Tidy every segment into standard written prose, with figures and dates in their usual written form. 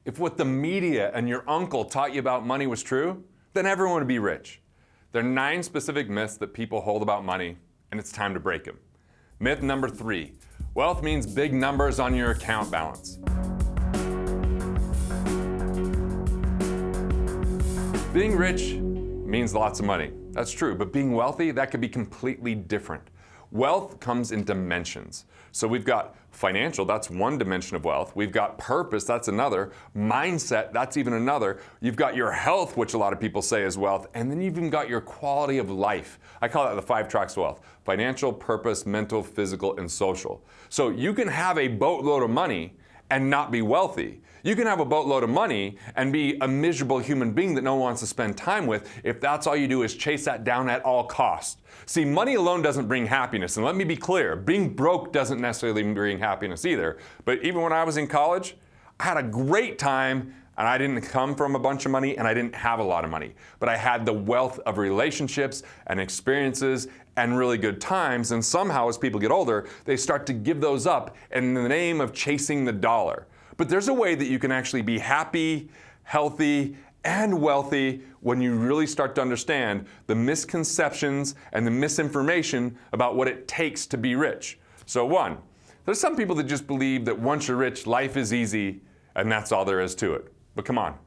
If what the media and your uncle taught you about money was true, then everyone would be rich. There are 9 specific myths that people hold about money, and it's time to break them. Myth number 3, wealth means big numbers on your account balance. Being rich means lots of money. That's true, but being wealthy, that could be completely different. Wealth comes in dimensions. So we've got financial, that's one dimension of wealth. We've got purpose, that's another. Mindset, that's even another. You've got your health, which a lot of people say is wealth. And then you've even got your quality of life. I call that the 5 tracks of wealth: financial, purpose, mental, physical, and social. So you can have a boatload of money and not be wealthy. You can have a boatload of money and be a miserable human being that no one wants to spend time with if that's all you do is chase that down at all costs. See, money alone doesn't bring happiness. And let me be clear, being broke doesn't necessarily bring happiness either. But even when I was in college, I had a great time, and I didn't come from a bunch of money, and I didn't have a lot of money. But I had the wealth of relationships and experiences and really good times. And somehow, as people get older, they start to give those up in the name of chasing the dollar. But there's a way that you can actually be happy, healthy, and wealthy when you really start to understand the misconceptions and the misinformation about what it takes to be rich. So 1, there's some people that just believe that once you're rich, life is easy, and that's all there is to it. But come on,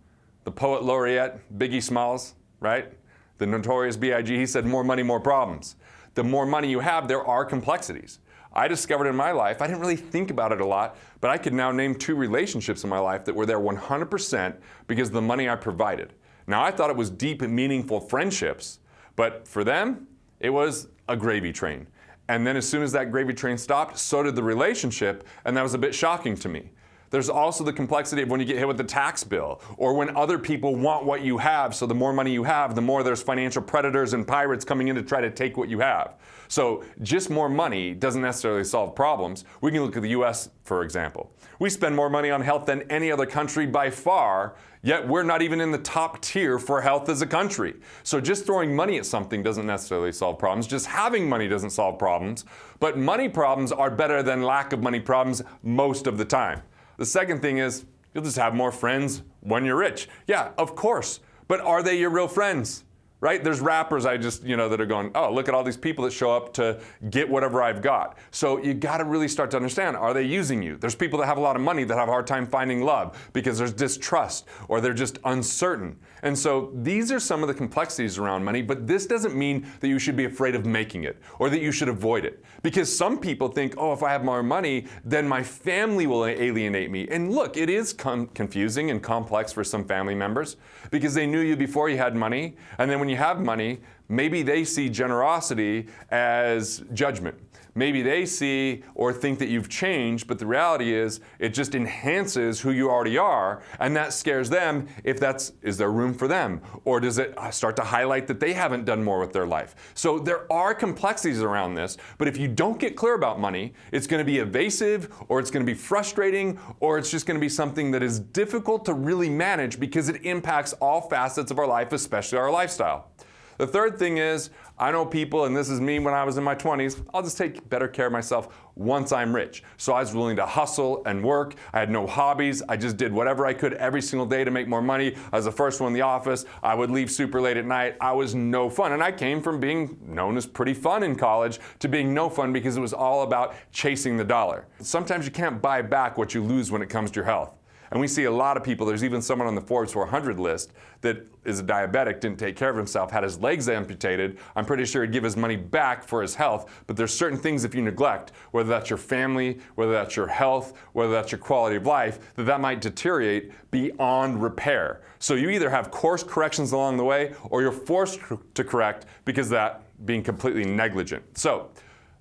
the poet laureate, Biggie Smalls, right? The notorious B.I.G., he said, more money, more problems. The more money you have, there are complexities. I discovered in my life, I didn't really think about it a lot, but I could now name 2 relationships in my life that were there 100% because of the money I provided. Now, I thought it was deep and meaningful friendships, but for them, it was a gravy train. And then as soon as that gravy train stopped, so did the relationship, and that was a bit shocking to me. There's also the complexity of when you get hit with the tax bill, or when other people want what you have, so the more money you have, the more there's financial predators and pirates coming in to try to take what you have. So just more money doesn't necessarily solve problems. We can look at the US, for example. We spend more money on health than any other country by far, yet we're not even in the top tier for health as a country. So just throwing money at something doesn't necessarily solve problems. Just having money doesn't solve problems. But money problems are better than lack of money problems most of the time. The second thing is, you'll just have more friends when you're rich. Yeah, of course. But are they your real friends? Right? There's rappers that are going, oh, look at all these people that show up to get whatever I've got. So you got to really start to understand, are they using you? There's people that have a lot of money that have a hard time finding love because there's distrust or they're just uncertain. And so these are some of the complexities around money, but this doesn't mean that you should be afraid of making it or that you should avoid it. Because some people think, oh, if I have more money, then my family will alienate me. And look, it is confusing and complex for some family members because they knew you before you had money, and then when you have money, maybe they see generosity as judgment. Maybe they see or think that you've changed, but the reality is it just enhances who you already are, and that scares them if is there room for them? Or does it start to highlight that they haven't done more with their life? So there are complexities around this, but if you don't get clear about money, it's going to be evasive, or it's going to be frustrating, or it's just going to be something that is difficult to really manage because it impacts all facets of our life, especially our lifestyle. The third thing is, I know people, and this is me when I was in my 20s, I'll just take better care of myself once I'm rich. So I was willing to hustle and work. I had no hobbies. I just did whatever I could every single day to make more money. I was the first one in the office. I would leave super late at night. I was no fun. And I came from being known as pretty fun in college to being no fun because it was all about chasing the dollar. Sometimes you can't buy back what you lose when it comes to your health. And we see a lot of people, there's even someone on the Forbes 400 list that is a diabetic, didn't take care of himself, had his legs amputated. I'm pretty sure he'd give his money back for his health, but there's certain things if you neglect, whether that's your family, whether that's your health, whether that's your quality of life, that might deteriorate beyond repair. So you either have course corrections along the way, or you're forced to correct because of that being completely negligent. So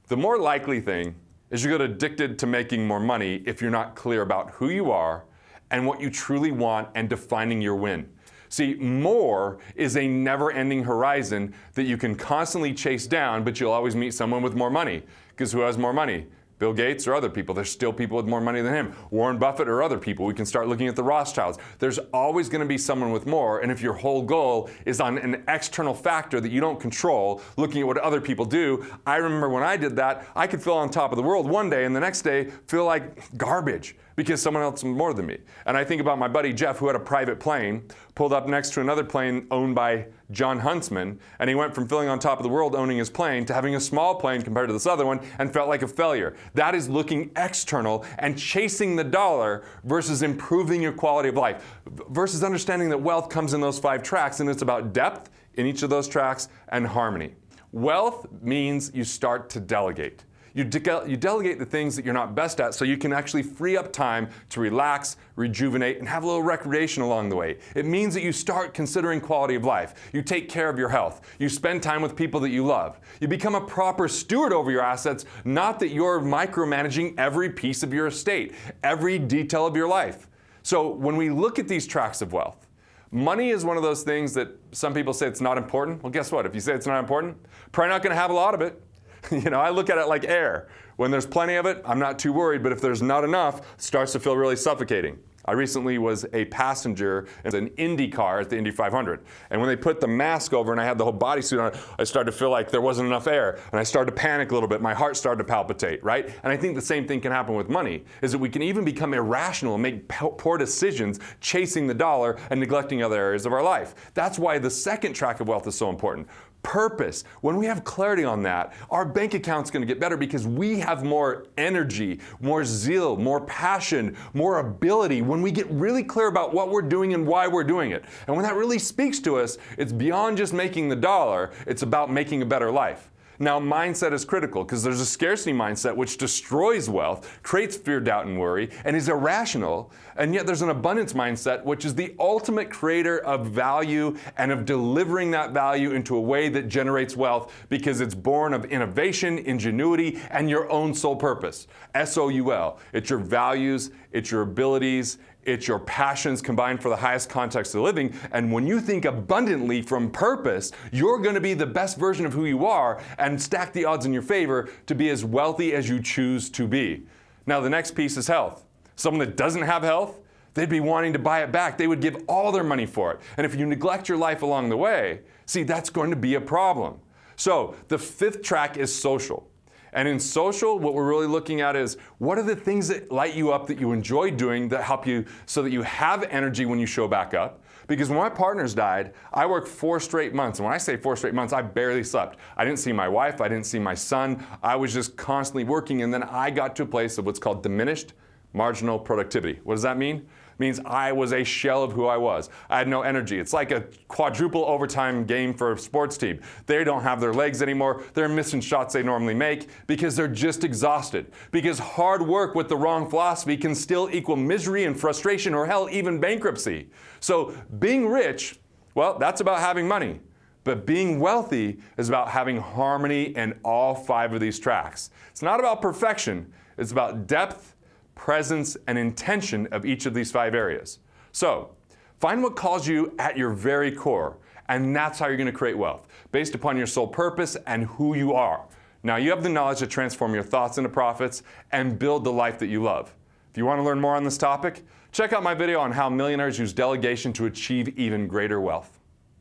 the more likely thing is you get addicted to making more money if you're not clear about who you are and what you truly want and defining your win. See, more is a never-ending horizon that you can constantly chase down, but you'll always meet someone with more money. Because who has more money? Bill Gates or other people? There's still people with more money than him. Warren Buffett or other people. We can start looking at the Rothschilds. There's always going to be someone with more, and if your whole goal is on an external factor that you don't control, looking at what other people do, I remember when I did that, I could feel on top of the world one day and the next day feel like garbage. because someone else is more than me. And I think about my buddy Jeff, who had a private plane, pulled up next to another plane owned by John Huntsman, and he went from feeling on top of the world owning his plane to having a small plane compared to this other one and felt like a failure. That is looking external and chasing the dollar versus improving your quality of life, versus understanding that wealth comes in those 5 tracks, and it's about depth in each of those tracks and harmony. Wealth means you start to delegate. You delegate the things that you're not best at so you can actually free up time to relax, rejuvenate, and have a little recreation along the way. It means that you start considering quality of life. You take care of your health. You spend time with people that you love. You become a proper steward over your assets, not that you're micromanaging every piece of your estate, every detail of your life. So when we look at these tracks of wealth, money is one of those things that some people say it's not important. Well, guess what? If you say it's not important, probably not going to have a lot of it. You know, I look at it like air. When there's plenty of it, I'm not too worried, but if there's not enough, it starts to feel really suffocating. I recently was a passenger in an Indy car at the Indy 500. And when they put the mask over and I had the whole bodysuit on, I started to feel like there wasn't enough air. And I started to panic a little bit. My heart started to palpitate, right? And I think the same thing can happen with money, is that we can even become irrational and make poor decisions chasing the dollar and neglecting other areas of our life. That's why the second track of wealth is so important. Purpose. When we have clarity on that, our bank account's going to get better because we have more energy, more zeal, more passion, more ability when we get really clear about what we're doing and why we're doing it. And when that really speaks to us, it's beyond just making the dollar, it's about making a better life. Now, mindset is critical because there's a scarcity mindset which destroys wealth, creates fear, doubt, and worry, and is irrational. And yet there's an abundance mindset which is the ultimate creator of value and of delivering that value into a way that generates wealth because it's born of innovation, ingenuity, and your own sole purpose. SOUL. It's your values, it's your abilities, it's your passions combined for the highest context of living. And when you think abundantly from purpose, you're going to be the best version of who you are and stack the odds in your favor to be as wealthy as you choose to be. Now, the next piece is health. Someone that doesn't have health, they'd be wanting to buy it back. They would give all their money for it. And if you neglect your life along the way, see, that's going to be a problem. So the 5th track is social. And in social, what we're really looking at is what are the things that light you up that you enjoy doing that help you so that you have energy when you show back up? Because when my partners died, I worked 4 straight months. And when I say 4 straight months, I barely slept. I didn't see my wife. I didn't see my son. I was just constantly working. And then I got to a place of what's called diminished marginal productivity. What does that mean? It means I was a shell of who I was. I had no energy. It's like a quadruple overtime game for a sports team. They don't have their legs anymore. They're missing shots they normally make because they're just exhausted. Because hard work with the wrong philosophy can still equal misery and frustration or hell, even bankruptcy. So being rich, well, that's about having money. But being wealthy is about having harmony in all 5 of these tracks. It's not about perfection. It's about depth, presence, and intention of each of these 5 areas. So, find what calls you at your very core, and that's how you're going to create wealth, based upon your sole purpose and who you are. Now, you have the knowledge to transform your thoughts into profits and build the life that you love. If you want to learn more on this topic, check out my video on how millionaires use delegation to achieve even greater wealth.